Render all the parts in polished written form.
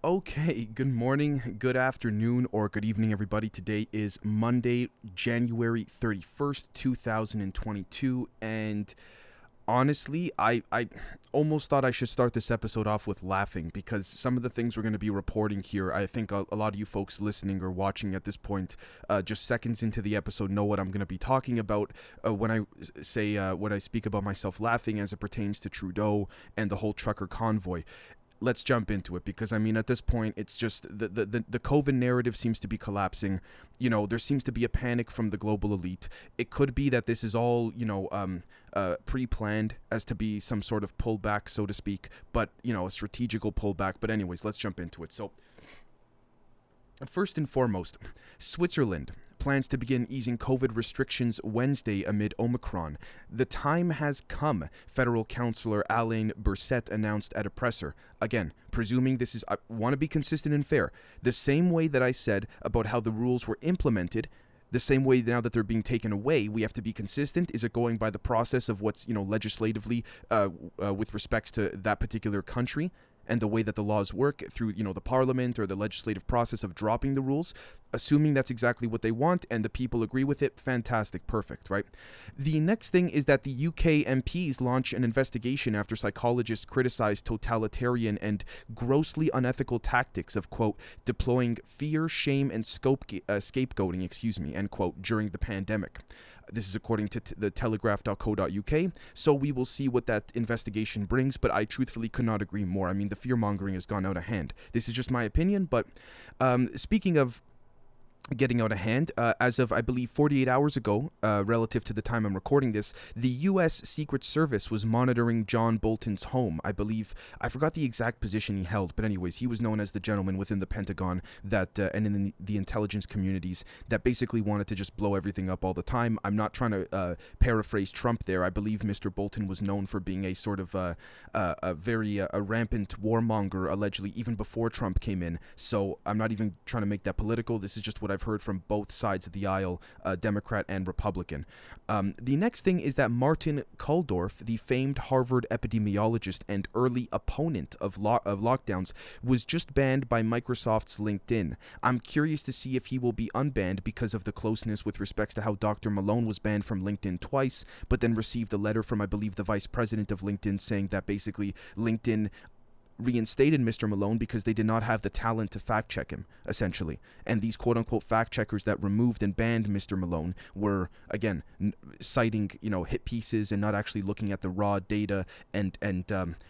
Okay, good morning, good afternoon, or good evening, everybody. Today is Monday, January 31st, 2022, and honestly, I almost thought I should start this episode off with laughing because some of the things we're going to be reporting here, I think a lot of you folks listening or watching at this point, just seconds into the episode, know what I'm going to be talking about when I speak about myself laughing as it pertains to Trudeau and the whole trucker convoy. Let's jump into it because I mean at this point it's just the COVID narrative seems to be collapsing. There seems to be a panic from the global elite. It could be that this is all pre-planned as to be some sort of pullback, so to speak, but a strategical pullback. But anyways, let's jump into it. So first and foremost, Switzerland plans to begin easing COVID restrictions Wednesday amid Omicron. The time has come, federal counselor Alain Berset announced at a presser. Again, presuming this is, I want to be consistent and fair. The same way that I said about how the rules were implemented, the same way now that they're being taken away, we have to be consistent. Is it going by the process of what's, legislatively with respects to that particular country? And the way that the laws work through, the parliament or the legislative process of dropping the rules, assuming that's exactly what they want and the people agree with it, fantastic, perfect, right? The next thing is that the UK MPs launch an investigation after psychologists criticized totalitarian and grossly unethical tactics of, quote, deploying fear, shame, and scapegoating, end quote, during the pandemic. This is according to the telegraph.co.uk, so we will see what that investigation brings, but I truthfully could not agree more. I mean, the fear-mongering has gone out of hand. This is just my opinion, but speaking of getting out of hand, as of, I believe, 48 hours ago, relative to the time I'm recording this, the U.S. Secret Service was monitoring John Bolton's home. I believe, I forgot the exact position he held, but anyways, he was known as the gentleman within the Pentagon that, and in the intelligence communities that basically wanted to just blow everything up all the time. I'm not trying to paraphrase Trump there. I believe Mr. Bolton was known for being a sort of a very rampant warmonger, allegedly, even before Trump came in. So I'm not even trying to make that political. This is just what I've heard from both sides of the aisle, Democrat and Republican. The next thing is that Martin Kulldorff, the famed Harvard epidemiologist and early opponent of lockdowns, was just banned by Microsoft's LinkedIn. I'm curious to see if he will be unbanned because of the closeness with respects to how Dr. Malone was banned from LinkedIn twice, but then received a letter from, I believe, the vice president of LinkedIn saying that basically LinkedIn reinstated Mr. Malone because they did not have the talent to fact check him, essentially. And these quote-unquote fact checkers that removed and banned Mr. Malone were, again, citing, hit pieces and not actually looking at the raw data and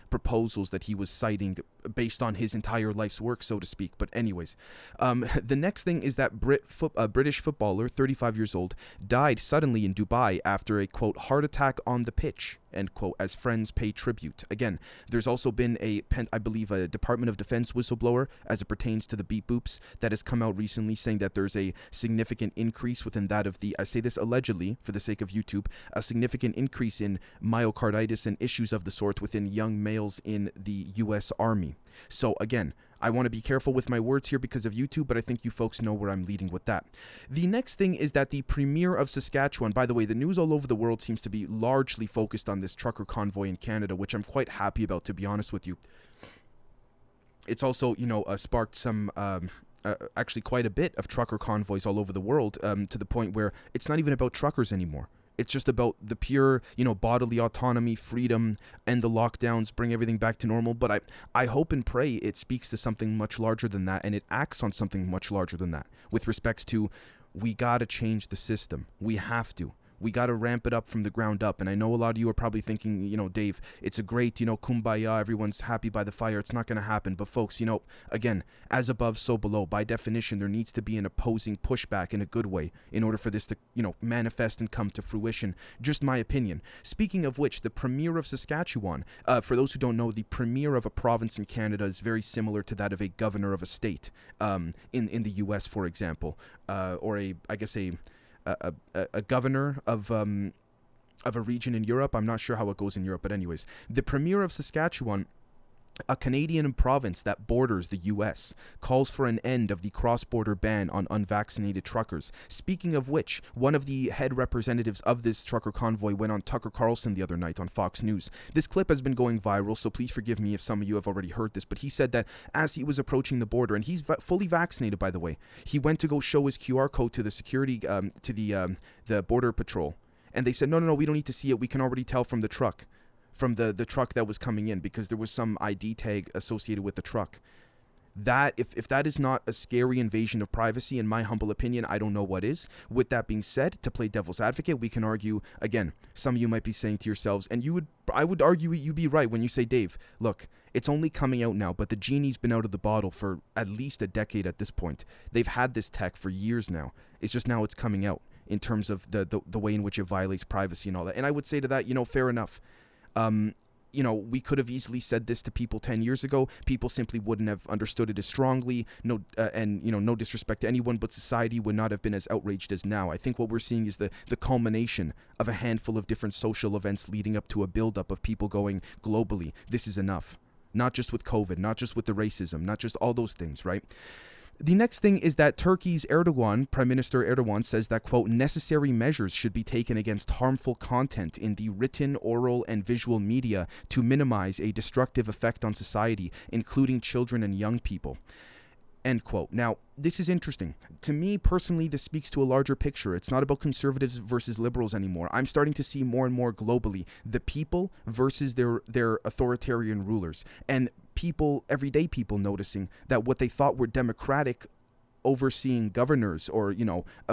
proposals that he was citing based on his entire life's work, so to speak. But anyways, the next thing is that British footballer, 35 years old, died suddenly in Dubai after a, quote, heart attack on the pitch, end quote, as friends pay tribute. Again, there's also been I believe a Department of Defense whistleblower as it pertains to the beep boops that has come out recently saying that there's a significant increase within that of I say this allegedly for the sake of YouTube, a significant increase in myocarditis and issues of the sort within young males in the U.S. Army. So again, I want to be careful with my words here because of YouTube, but I think you folks know where I'm leading with that. The next thing is that the Premier of Saskatchewan, by the way, the news all over the world seems to be largely focused on this trucker convoy in Canada, which I'm quite happy about, to be honest with you. It's also, sparked some, actually quite a bit of trucker convoys all over the world, to the point where it's not even about truckers anymore. It's just about the pure, bodily autonomy, freedom, and the lockdowns, bring everything back to normal. But I hope and pray it speaks to something much larger than that, and it acts on something much larger than that with respects to we got to change the system. We have to. We got to ramp it up from the ground up. And I know a lot of you are probably thinking, Dave, it's a great, kumbaya, everyone's happy by the fire. It's not going to happen. But folks, again, as above, so below. By definition, there needs to be an opposing pushback in a good way in order for this to, manifest and come to fruition. Just my opinion. Speaking of which, the Premier of Saskatchewan, for those who don't know, the Premier of a province in Canada is very similar to that of a governor of a state in the U.S., for example, or a governor of a region in Europe. I'm not sure how it goes in Europe, but anyways, the Premier of Saskatchewan A Canadian province that borders the U.S. calls for an end of the cross-border ban on unvaccinated truckers. Speaking of which, one of the head representatives of this trucker convoy went on Tucker Carlson the other night on Fox News. This clip has been going viral, so please forgive me if some of you have already heard this, but he said that as he was approaching the border, and he's fully vaccinated, by the way, he went to go show his QR code to the security, to the border patrol, and they said, no, we don't need to see it. We can already tell from the truck. From the truck that was coming in, because there was some ID tag associated with the truck. That, if that is not a scary invasion of privacy, in my humble opinion, I don't know what is. With that being said, to play devil's advocate, we can argue, again, some of you might be saying to yourselves, and I would argue you'd be right when you say, Dave, look, it's only coming out now, but the genie's been out of the bottle for at least a decade at this point. They've had this tech for years now. It's just now it's coming out in terms of the way in which it violates privacy and all that. And I would say to that, fair enough. We could have easily said this to people 10 years ago. People simply wouldn't have understood it as strongly. No disrespect to anyone, but society would not have been as outraged as now. I think what we're seeing is the culmination of a handful of different social events leading up to a buildup of people going globally. This is enough. Not just with COVID, not just with the racism, not just all those things, right? The next thing is that Turkey's Prime Minister Erdogan says that, quote, necessary measures should be taken against harmful content in the written, oral, and visual media to minimize a destructive effect on society, including children and young people. End quote. Now, this is interesting. To me, personally, this speaks to a larger picture. It's not about conservatives versus liberals anymore. I'm starting to see more and more globally the people versus their authoritarian rulers. And people, everyday people, noticing that what they thought were democratic overseeing governors or,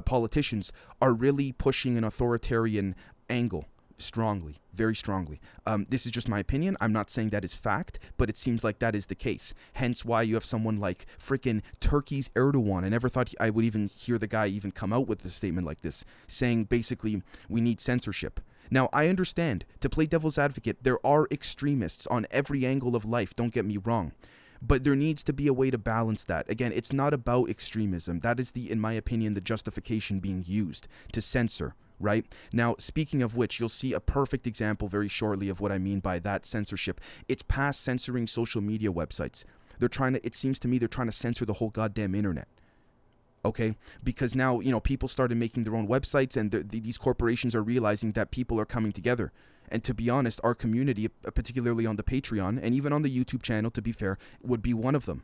politicians are really pushing an authoritarian angle. Strongly, very strongly. This is just my opinion. I'm not saying that is fact, but it seems like that is the case. Hence why you have someone like freaking Turkey's Erdogan. I never thought I would even hear the guy even come out with a statement like this, saying basically we need censorship. Now, I understand, to play devil's advocate, there are extremists on every angle of life, don't get me wrong. But there needs to be a way to balance that. Again, it's not about extremism. That is in my opinion, the justification being used to censor. Right? Now, speaking of which, you'll see a perfect example very shortly of what I mean by that censorship. It's past censoring social media websites. It seems to me they're trying to censor the whole goddamn internet. Okay? Because now, people started making their own websites, and these corporations are realizing that people are coming together. And to be honest, our community, particularly on the Patreon, and even on the YouTube channel, to be fair, would be one of them.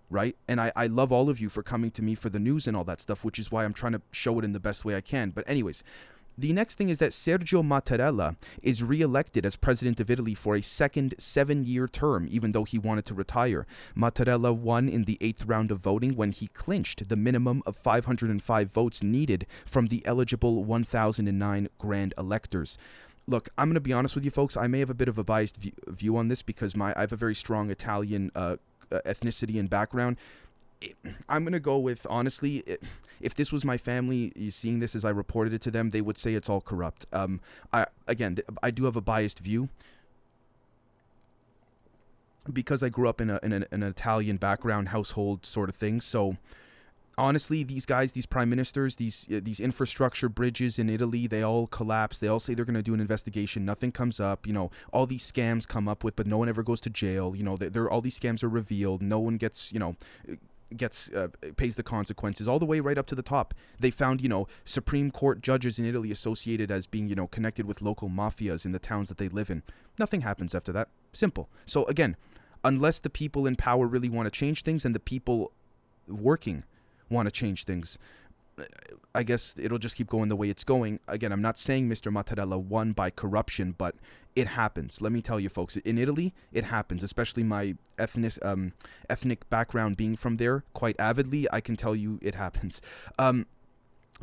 Right? And I love all of you for coming to me for the news and all that stuff, which is why I'm trying to show it in the best way I can. But anyways, the next thing is that Sergio Mattarella is re-elected as president of Italy for a second 7-year term, even though he wanted to retire. Mattarella won in the 8th round of voting when he clinched the minimum of 505 votes needed from the eligible 1,009 grand electors. Look, I'm going to be honest with you folks. I may have a bit of a biased view on this because I have a very strong Italian ethnicity and background. I'm going to go with, honestly, if this was my family seeing this as I reported it to them, they would say it's all corrupt. I do have a biased view because I grew up in an Italian background household sort of thing. So honestly, these guys, these prime ministers, these infrastructure bridges in Italy, they all collapse. They all say they're going to do an investigation. Nothing comes up. All these scams come up with, but no one ever goes to jail. All these scams are revealed. No one gets, pays the consequences all the way right up to the top. They found, Supreme Court judges in Italy associated as being, connected with local mafias in the towns that they live in. Nothing happens after that. Simple. So again, unless the people in power really want to change things and the people working want to change things, I guess it'll just keep going the way it's going. Again, I'm not saying Mr. Mattarella won by corruption, but it happens. Let me tell you, folks, in Italy, it happens, especially my ethnic background being from there quite avidly. I can tell you it happens.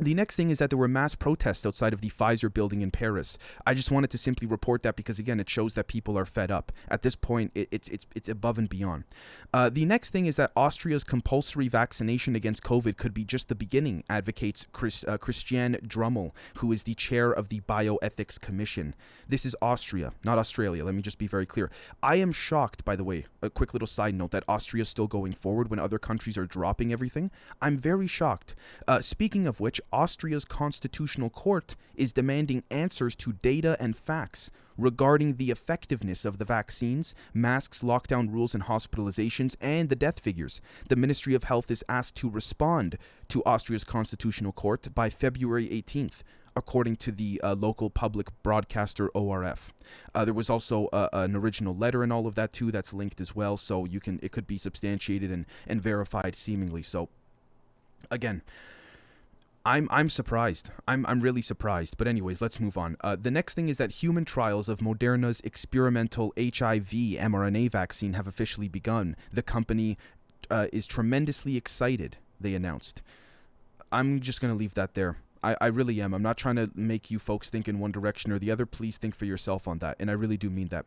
The next thing is that there were mass protests outside of the Pfizer building in Paris. I just wanted to simply report that because, again, it shows that people are fed up. At this point, it's above and beyond. The next thing is that Austria's compulsory vaccination against COVID could be just the beginning, advocates Christiane Drummel, who is the chair of the Bioethics Commission. This is Austria, not Australia. Let me just be very clear. I am shocked, by the way, a quick little side note, that Austria is still going forward when other countries are dropping everything. I'm very shocked. Speaking of which, Austria's constitutional court is demanding answers to data and facts regarding the effectiveness of the vaccines, masks, lockdown rules and hospitalizations, and the death figures. The Ministry of Health is asked to respond to Austria's constitutional court by February 18th. According to the local public broadcaster ORF. There was also an original letter and all of that too that's linked as well, so it could be substantiated and verified seemingly. So again, I'm surprised. I'm really surprised. But anyways, let's move on. The next thing is that human trials of Moderna's experimental HIV mRNA vaccine have officially begun. The company is tremendously excited, they announced. I'm just going to leave that there. I really am. I'm not trying to make you folks think in one direction or the other. Please think for yourself on that, and I really do mean that.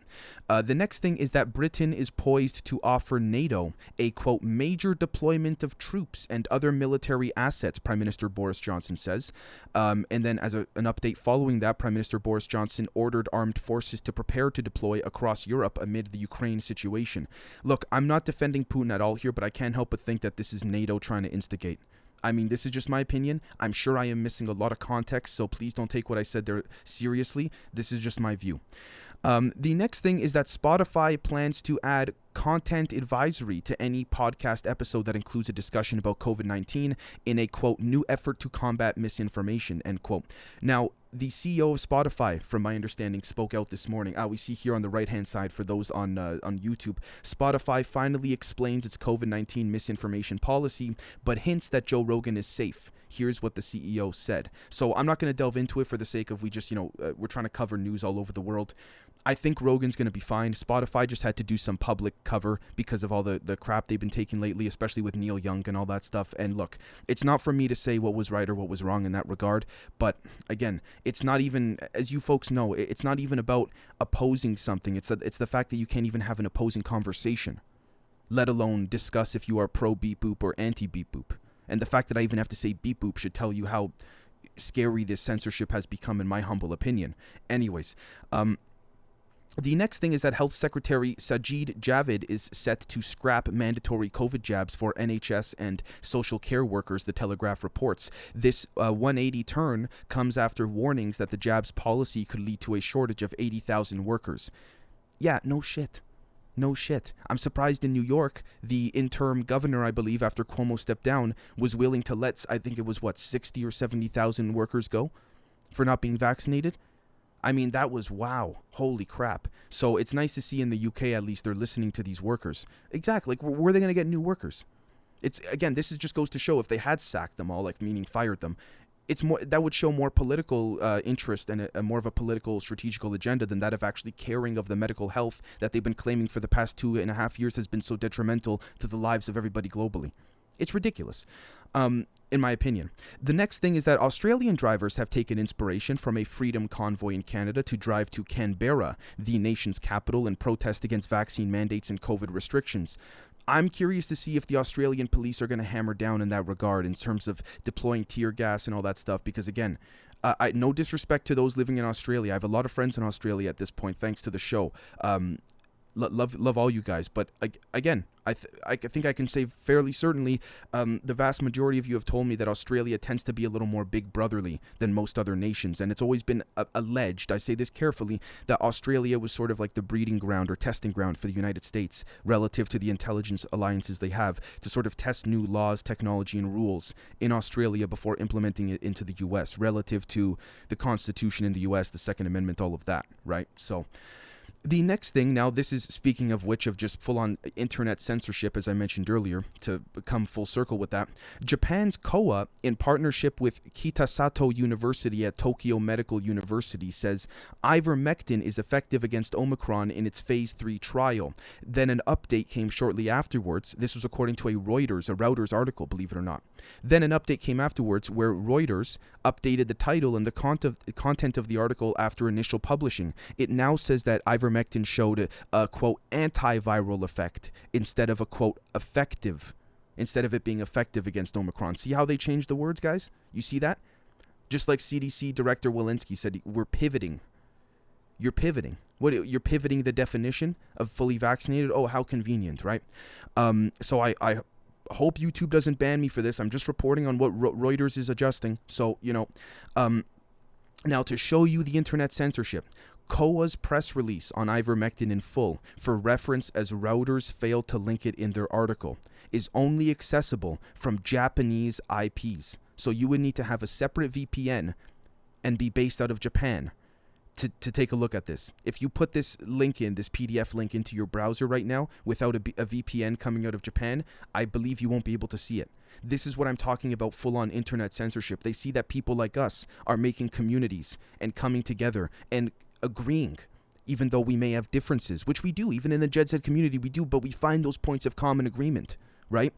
The next thing is that Britain is poised to offer NATO a, quote, major deployment of troops and other military assets, Prime Minister Boris Johnson says. And then as an update following that, Prime Minister Boris Johnson ordered armed forces to prepare to deploy across Europe amid the Ukraine situation. Look, I'm not defending Putin at all here, but I can't help but think that this is NATO trying to instigate. I mean, this is just my opinion. I'm sure I am missing a lot of context, so please don't take what I said there seriously. This is just my view. The next thing is that Spotify plans to add content advisory to any podcast episode that includes a discussion about COVID-19 in a, quote, new effort to combat misinformation, end quote. Now, the CEO of Spotify, from my understanding, spoke out this morning. We see here on the right-hand side for those on YouTube, Spotify finally explains its COVID-19 misinformation policy, but hints that Joe Rogan is safe. Here's what the CEO said. So I'm not going to delve into it for the sake of we're trying to cover news all over the world. I think Rogan's going to be fine. Spotify just had to do some public cover because of all the crap they've been taking lately, especially with Neil Young and all that stuff. And look, it's not for me to say what was right or what was wrong in that regard. But again, it's not even, as you folks know, it's not even about opposing something. It's the fact that you can't even have an opposing conversation, let alone discuss if you are pro beep boop or anti beep boop. And the fact that I even have to say beep boop should tell you how scary this censorship has become, in my humble opinion. Anyways, the next thing is that Health Secretary Sajid Javid is set to scrap mandatory COVID jabs for NHS and social care workers, the Telegraph reports. This 180 turn comes after warnings that the jabs policy could lead to a shortage of 80,000 workers. Yeah, no shit. No shit. I'm surprised in New York, the interim governor, I believe, after Cuomo stepped down, was willing to let, I think it was, 60 or 70,000 workers go for not being vaccinated? I mean, that was, wow, holy crap. So it's nice to see in the UK, at least, they're listening to these workers. Exactly. Like, where are they going to get new workers? It's, again, this just goes to show if they had sacked them all, like, meaning fired them, it's more, that would show more political interest and a more of a political strategical agenda than that of actually caring of the medical health that they've been claiming for the past 2.5 years has been so detrimental to the lives of everybody globally. It's ridiculous, in my opinion. The next thing is that Australian drivers have taken inspiration from a freedom convoy in Canada to drive to Canberra, the nation's capital, and protest against vaccine mandates and COVID restrictions. I'm curious to see if the Australian police are going to hammer down in that regard in terms of deploying tear gas and all that stuff. Because again, no disrespect to those living in Australia. I have a lot of friends in Australia at this point, thanks to the show. Love all you guys. But again, I think I can say fairly certainly the vast majority of you have told me that Australia tends to be a little more big brotherly than most other nations. And it's always been alleged, I say this carefully, that Australia was sort of like the breeding ground or testing ground for the United States relative to the intelligence alliances they have to sort of test new laws, technology, and rules in Australia before implementing it into the U.S. relative to the Constitution in the U.S., the Second Amendment, all of that, right? So the next thing, now this is speaking of which of just full-on internet censorship, as I mentioned earlier, to come full circle with that, Japan's KOA, in partnership with Kitasato University at Tokyo Medical University, says ivermectin is effective against Omicron in its phase 3 trial. Then an update came shortly afterwards. This was according to a Reuters article, believe it or not. Then an update came afterwards where Reuters updated the title and the content of the article after initial publishing. It now says that ivermectin showed a, quote, antiviral effect instead of a, quote, effective, instead of it being effective against Omicron. See how they changed the words, guys? You see that? Just like CDC Director Walensky said, we're pivoting. You're pivoting. You're pivoting the definition of fully vaccinated? Oh, how convenient, right? So I hope YouTube doesn't ban me for this. I'm just reporting on what Reuters is adjusting. So, now to show you the internet censorship. COA's press release on ivermectin in full, for reference as routers failed to link it in their article, is only accessible from Japanese IPs. So you would need to have a separate VPN and be based out of Japan to take a look at this. If you put this link in, this PDF link into your browser right now without a VPN coming out of Japan, I believe you won't be able to see it. This is what I'm talking about, full-on internet censorship. They see that people like us are making communities and coming together and agreeing, even though we may have differences, which we do, even in the JedZ community we do, but we find those points of common agreement, right?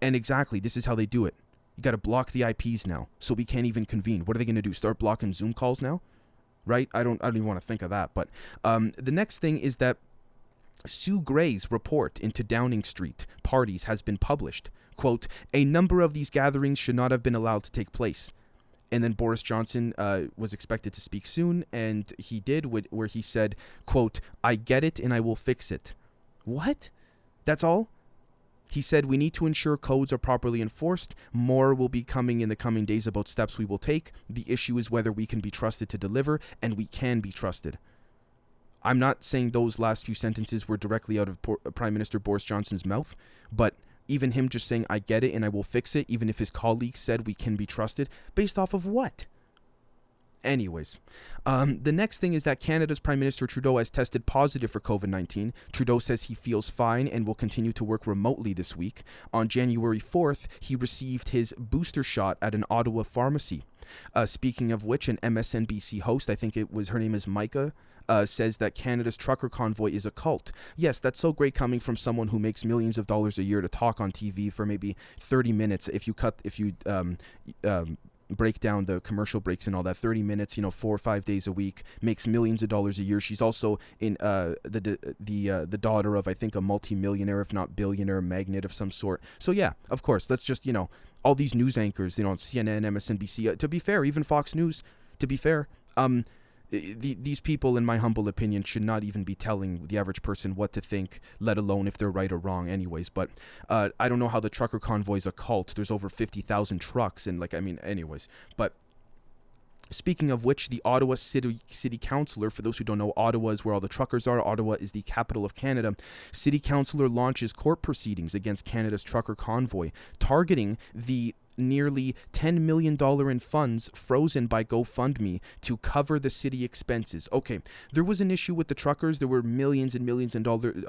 And exactly, this is how they do it. You got to block the IPs now, so we can't even convene. What are they going to do? Start blocking Zoom calls now? Right? I don't even want to think of that. But the next thing is that Sue Gray's report into Downing Street parties has been published. Quote, a number of these gatherings should not have been allowed to take place. And then Boris Johnson was expected to speak soon, and he did, where he said, quote, I get it and I will fix it. What? That's all? He said, we need to ensure codes are properly enforced. More will be coming in the coming days about steps we will take. The issue is whether we can be trusted to deliver, and we can be trusted. I'm not saying those last few sentences were directly out of Prime Minister Boris Johnson's mouth, but even him just saying, I get it and I will fix it, even if his colleagues said we can be trusted, based off of what? Anyways, the next thing is that Canada's Prime Minister Trudeau has tested positive for COVID-19. Trudeau says he feels fine and will continue to work remotely this week. On January 4th, he received his booster shot at an Ottawa pharmacy. Speaking of which, an MSNBC host, I think her name is Micah, says that Canada's trucker convoy is a cult. Yes, that's so great coming from someone who makes millions of dollars a year to talk on TV for maybe 30 minutes. If you break down the commercial breaks and all that, 30 minutes, 4 or 5 days a week, makes millions of dollars a year. She's also in the daughter of, I think, a multi-millionaire, if not billionaire magnate of some sort. So yeah, of course, that's just, all these news anchors, CNN, MSNBC, to be fair, even Fox News, to be fair, these people, in my humble opinion, should not even be telling the average person what to think, let alone if they're right or wrong anyways. But I don't know how the trucker convoy is a cult. There's over 50,000 trucks, and anyways. But speaking of which, the Ottawa City Councillor, for those who don't know, Ottawa is where all the truckers are. Ottawa is the capital of Canada. City Councillor launches court proceedings against Canada's trucker convoy, targeting the nearly $10 million in funds frozen by GoFundMe to cover the city expenses. Okay, there was an issue with the truckers. There were millions and millions of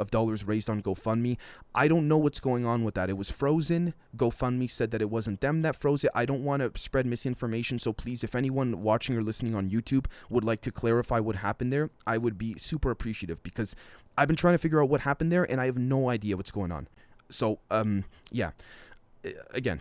dollars raised on GoFundMe. I don't know what's going on with that. It was frozen. GoFundMe said that it wasn't them that froze it. I don't want to spread misinformation, so please, if anyone watching or listening on YouTube would like to clarify what happened there, I would be super appreciative, because I've been trying to figure out what happened there and I have no idea what's going on. So, yeah. Again,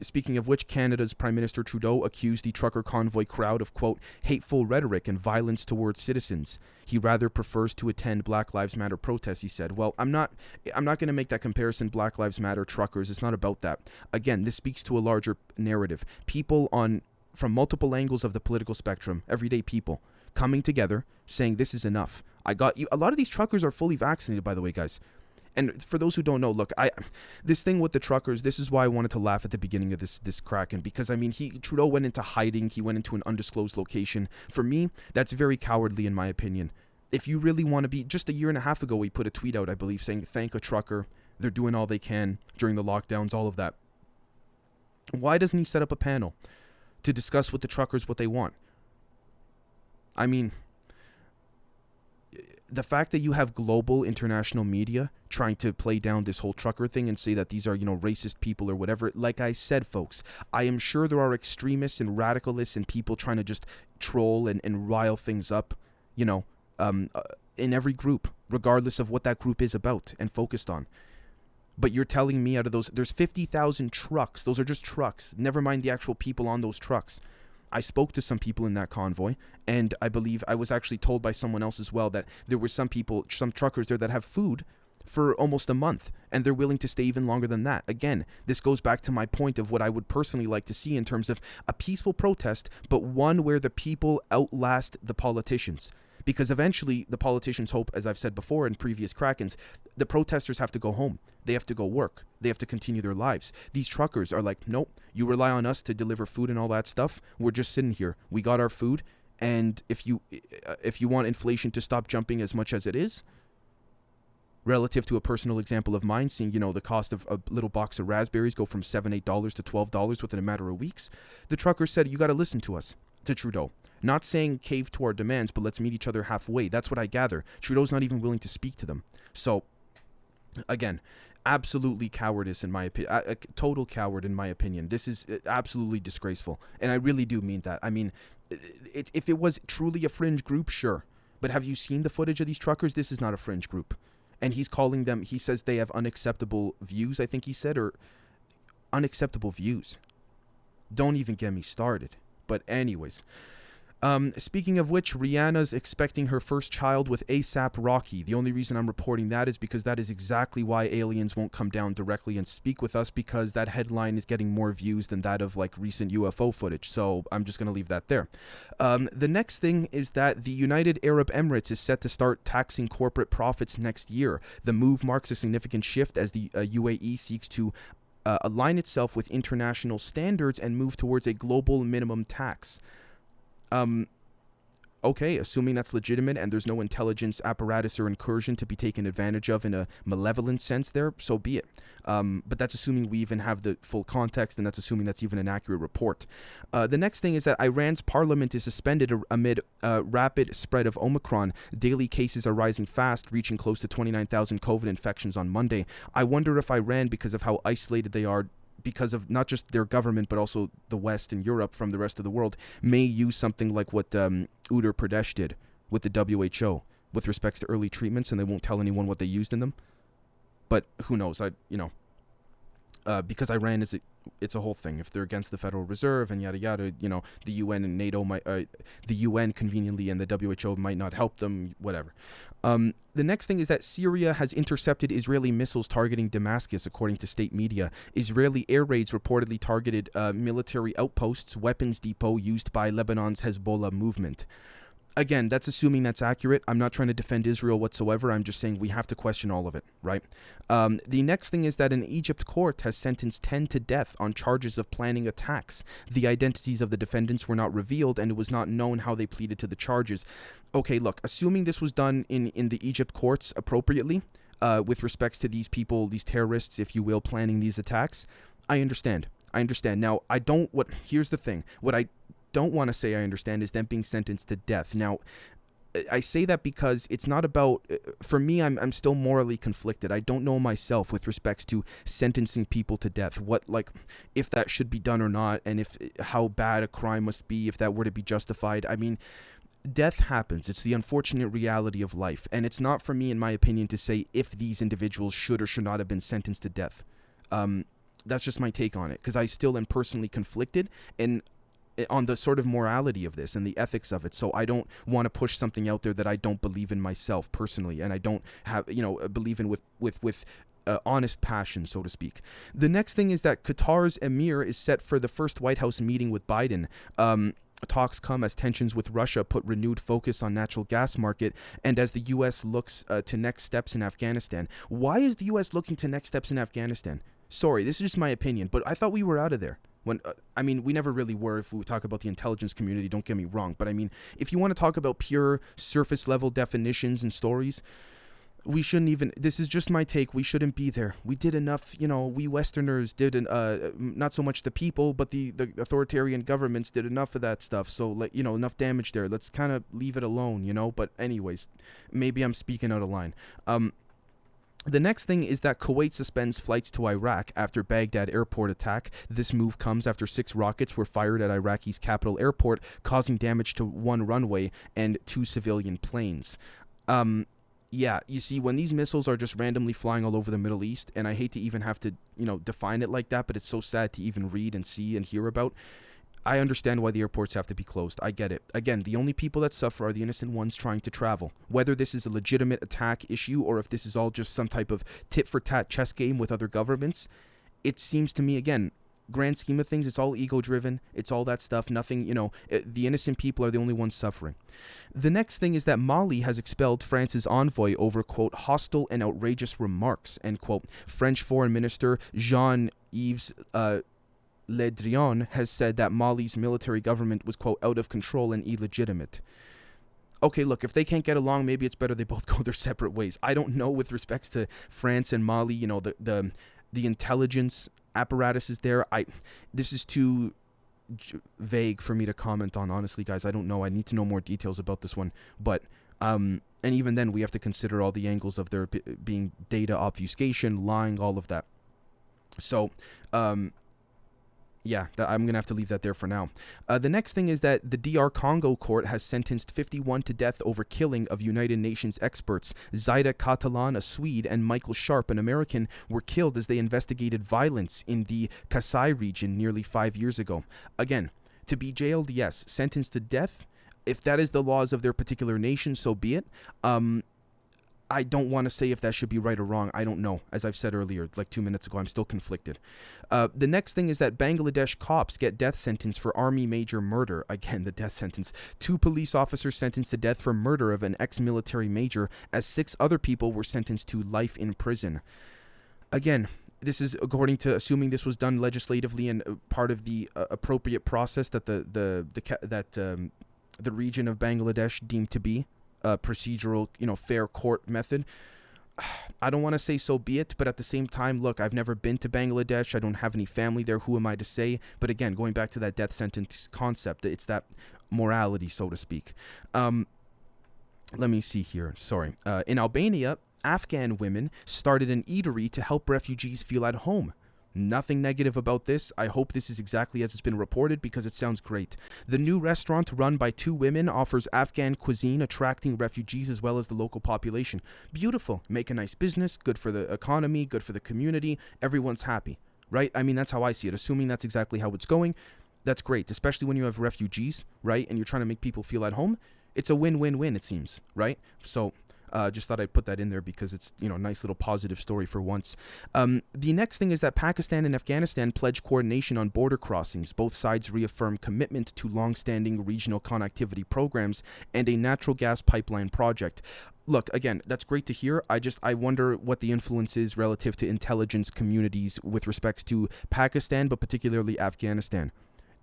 speaking of which, Canada's Prime Minister Trudeau accused the trucker convoy crowd of, quote, hateful rhetoric and violence towards citizens. He rather prefers to attend Black Lives Matter protests, he said. Well, I'm not going to make that comparison, Black Lives Matter, truckers. It's not about that. Again, this speaks to a larger narrative. People from multiple angles of the political spectrum, everyday people, coming together, saying this is enough. I got you. A lot of these truckers are fully vaccinated, by the way, guys. And for those who don't know, look, this thing with the truckers, this is why I wanted to laugh at the beginning of this KRAKEN, because Trudeau went into hiding, he went into an undisclosed location. For me, that's very cowardly in my opinion. If you really want to be, just a year and a half ago, we put a tweet out, I believe, saying thank a trucker, they're doing all they can during the lockdowns, all of that. Why doesn't he set up a panel to discuss with the truckers what they want? The fact that you have global international media trying to play down this whole trucker thing and say that these are, racist people or whatever, like I said, folks, I am sure there are extremists and radicalists and people trying to just troll and rile things up, in every group, regardless of what that group is about and focused on. But you're telling me out of those, there's 50,000 trucks. Those are just trucks. Never mind the actual people on those trucks. I spoke to some people in that convoy, and I believe I was actually told by someone else as well that there were some truckers there that have food for almost a month, and they're willing to stay even longer than that. Again, this goes back to my point of what I would personally like to see in terms of a peaceful protest, but one where the people outlast the politicians. Because eventually the politicians hope, as I've said before in previous Krakens, the protesters have to go home. They have to go work. They have to continue their lives. These truckers are like, nope, you rely on us to deliver food and all that stuff. We're just sitting here. We got our food. And if you want inflation to stop jumping as much as it is, relative to a personal example of mine, seeing, the cost of a little box of raspberries go from $7, $8 to $12 within a matter of weeks, the truckers said, you got to listen to us, to Trudeau. Not saying cave to our demands, but let's meet each other halfway. That's what I gather. Trudeau's not even willing to speak to them. So, again, absolutely cowardice in my opinion. A total coward in my opinion. This is absolutely disgraceful. And I really do mean that. I mean, if it was truly a fringe group, sure. But have you seen the footage of these truckers? This is not a fringe group. And he's calling them, he says they have unacceptable views, I think he said, or unacceptable views. Don't even get me started. But anyways, speaking of which, Rihanna's expecting her first child with ASAP Rocky. The only reason I'm reporting that is because that is exactly why aliens won't come down directly and speak with us, because that headline is getting more views than that of like recent UFO footage. So I'm just going to leave that there. The next thing is that the United Arab Emirates is set to start taxing corporate profits next year. The move marks a significant shift as the UAE seeks to align itself with international standards and move towards a global minimum tax. Okay, assuming that's legitimate and there's no intelligence apparatus or incursion to be taken advantage of in a malevolent sense there, so be it. But that's assuming we even have the full context, and that's assuming that's even an accurate report. The next thing is that Iran's parliament is suspended amid rapid spread of Omicron. Daily cases are rising fast, reaching close to 29,000 COVID infections on Monday. I wonder if Iran, because of how isolated they are, because of not just their government, but also the West and Europe from the rest of the world, may use something like what Uttar Pradesh did with the WHO with respects to early treatments, and they won't tell anyone what they used in them. But who knows? Because Iran it's a whole thing. If they're against the Federal Reserve and yada yada, the UN and NATO might, the UN conveniently and the WHO might not help them, whatever. The next thing is that Syria has intercepted Israeli missiles targeting Damascus, according to state media. Israeli air raids reportedly targeted military outposts, weapons depot used by Lebanon's Hezbollah movement. Again, that's assuming that's accurate. I'm not trying to defend Israel whatsoever. I'm just saying we have to question all of it, right? The next thing is that an Egypt court has sentenced 10 to death on charges of planning attacks. The identities of the defendants were not revealed, and it was not known how they pleaded to the charges. Okay, look, assuming this was done in the Egypt courts appropriately, with respects to these people, these terrorists, if you will, planning these attacks, I understand. Now, here's the thing. What I don't want to say I understand is them being sentenced to death. Now, I say that because it's not about, for me, I'm still morally conflicted. I don't know myself with respects to sentencing people to death, if that should be done or not, and how bad a crime must be if that were to be justified. I mean, death happens. It's the unfortunate reality of life, and it's not for me, in my opinion, to say if these individuals should or should not have been sentenced to death. That's just my take on it, because I still am personally conflicted on the sort of morality of this and the ethics of it. So I don't want to push something out there that I don't believe in myself personally, and I don't have, believe in with honest passion, so to speak. The next thing is that Qatar's emir is set for the first White House meeting with Biden. Talks come as tensions with Russia put renewed focus on natural gas market, and as the U.S. looks to next steps in Afghanistan. Why is the U.S. looking to next steps in Afghanistan? Sorry, this is just my opinion, but I thought we were out of there. We never really were if we talk about the intelligence community, don't get me wrong. But if you want to talk about pure surface level definitions and stories, we shouldn't even, this is just my take, we shouldn't be there. We did enough, we Westerners did, not so much the people, but the authoritarian governments did enough of that stuff. So, enough damage there. Let's kind of leave it alone, But anyways, maybe I'm speaking out of line. The next thing is that Kuwait suspends flights to Iraq after Baghdad airport attack. This move comes after 6 rockets were fired at Iraqi's capital airport, causing damage to 1 runway and 2 civilian planes. Yeah, you see, when these missiles are just randomly flying all over the Middle East, and I hate to even have to, define it like that, but it's so sad to even read and see and hear about, I understand why the airports have to be closed. I get it. Again, the only people that suffer are the innocent ones trying to travel. Whether this is a legitimate attack issue or if this is all just some type of tit-for-tat chess game with other governments, it seems to me, again, grand scheme of things, it's all ego-driven. It's all that stuff. Nothing, the innocent people are the only ones suffering. The next thing is that Mali has expelled France's envoy over, quote, hostile and outrageous remarks, end quote. French Foreign Minister Jean-Yves Le Drian has said that Mali's military government was, quote, out of control and illegitimate. Okay, look, if they can't get along, maybe it's better they both go their separate ways. I don't know with respects to France and Mali, the intelligence apparatus is there. This is too vague for me to comment on, honestly, guys. I don't know. I need to know more details about this one. But and even then, we have to consider all the angles of there being data obfuscation, lying, all of that. So, yeah, I'm going to have to leave that there for now. The next thing is that the DR Congo court has sentenced 51 to death over killing of United Nations experts. Zaida Catalan, a Swede, and Michael Sharp, an American, were killed as they investigated violence in the Kasai region nearly 5 years ago. Again, to be jailed, yes. Sentenced to death, if that is the laws of their particular nation, so be it. I don't want to say if that should be right or wrong. I don't know. As I've said earlier, like 2 minutes ago, I'm still conflicted. The next thing is that Bangladesh cops get death sentence for army major murder. Again, the death sentence. 2 police officers sentenced to death for murder of an ex-military major, as 6 other people were sentenced to life in prison. Again, this is according to assuming this was done legislatively and part of the appropriate process that the region of Bangladesh deemed to be. Procedural, fair court method. I don't want to say so be it, but at the same time, look, I've never been to Bangladesh. I don't have any family there. Who am I to say? But again, going back to that death sentence concept, it's that morality, so to speak. Let me see here. Sorry. In Albania, Afghan women started an eatery to help refugees feel at home. Nothing negative about this. I hope this is exactly as it's been reported because it sounds great. The new restaurant, run by 2 women, offers Afghan cuisine, attracting refugees as well as the local population. Beautiful. Make a nice business, good for the economy, good for the community. Everyone's happy, right? I mean, that's how I see it. Assuming that's exactly how it's going, that's great, especially when you have refugees, right? And you're trying to make people feel at home. It's a win-win-win, it seems, right? So just thought I'd put that in there because it's, a nice little positive story for once. The next thing is that Pakistan and Afghanistan pledge coordination on border crossings. Both sides reaffirm commitment to long-standing regional connectivity programs and a natural gas pipeline project. Look, again, that's great to hear. I wonder what the influence is relative to intelligence communities with respects to Pakistan, but particularly Afghanistan.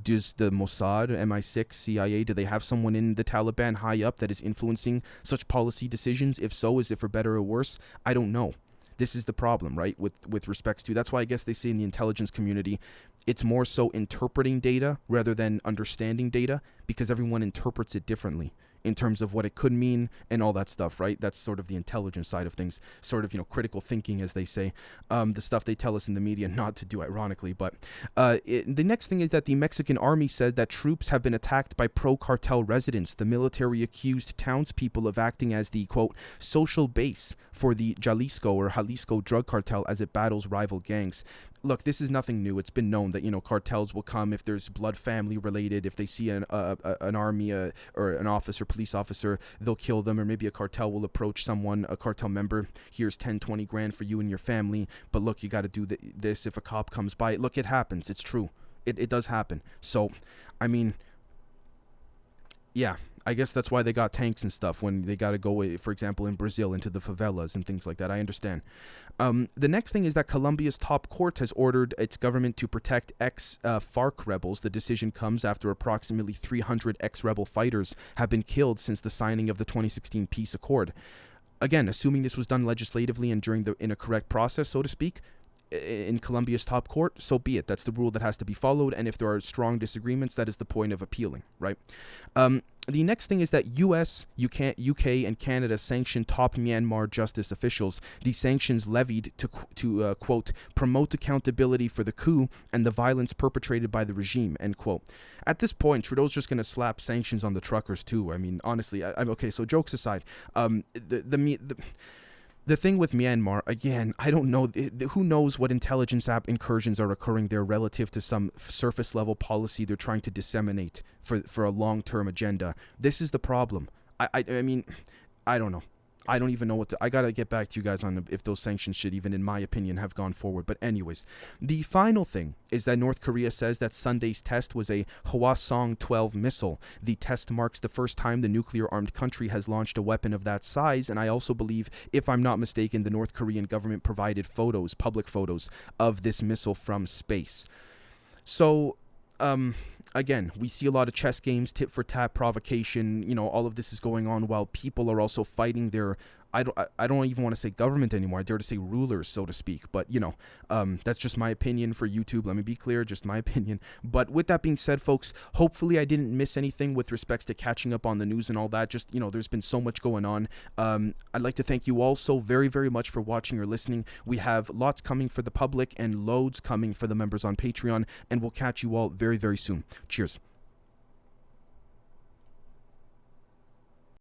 Does the Mossad, MI6, CIA, do they have someone in the Taliban high up that is influencing such policy decisions? If so, is it for better or worse? I don't know. This is the problem, right, with respects to... That's why I guess they say in the intelligence community, it's more so interpreting data rather than understanding data because everyone interprets it differently in terms of what it could mean and all that stuff, right? That's sort of the intelligence side of things, sort of, critical thinking, as they say, the stuff they tell us in the media not to do, ironically. But the next thing is that the Mexican army said that troops have been attacked by pro-cartel residents. The military accused townspeople of acting as the, quote, social base for the Jalisco drug cartel as it battles rival gangs. Look, this is nothing new. It's been known that, cartels will come if there's blood family related. If they see an army or an officer, police officer, they'll kill them. Or maybe a cartel will approach someone, a cartel member. Here's 10, 20 grand for you and your family. But look, you got to do this if a cop comes by. Look, it happens. It's true. It does happen. So, I mean, yeah, I guess that's why they got tanks and stuff when they got to go, for example, in Brazil into the favelas and things like that. I understand. The next thing is that Colombia's top court has ordered its government to protect ex-FARC rebels. The decision comes after approximately 300 ex-rebel fighters have been killed since the signing of the 2016 peace accord. Again, assuming this was done legislatively and in a correct process, so to speak, in Colombia's top court, so be it. That's the rule that has to be followed, and if there are strong disagreements, that is the point of appealing, right? The next thing is that US, UK, and Canada sanction top Myanmar justice officials. These sanctions levied to quote, promote accountability for the coup and the violence perpetrated by the regime, end quote. At this point, Trudeau's just going to slap sanctions on the truckers too. I mean, honestly, I'm okay, so jokes aside, the thing with Myanmar, again, I don't know, who knows what intelligence app incursions are occurring there relative to some surface level policy they're trying to disseminate for a long-term agenda. This is the problem. I mean, I don't know. I don't even know what to. I gotta get back to you guys on if those sanctions should even, in my opinion, have gone forward. But anyways, the final thing is that North Korea says that Sunday's test was a Hwasong-12 missile. The test marks the first time the nuclear-armed country has launched a weapon of that size, and I also believe, if I'm not mistaken, the North Korean government provided photos, public photos, of this missile from space. So, again, we see a lot of chess games, tit for tat, provocation. You know, all of this is going on while people are also fighting their. I don't even want to say government anymore. I dare to say rulers, so to speak. But, you know, that's just my opinion for YouTube. Let me be clear, just my opinion. But with that being said, folks, hopefully I didn't miss anything with respects to catching up on the news and all that. Just, you know, there's been so much going on. I'd like to thank you all so very, very much for watching or listening. We have lots coming for the public and loads coming for the members on Patreon. And we'll catch you all very, very soon. Cheers.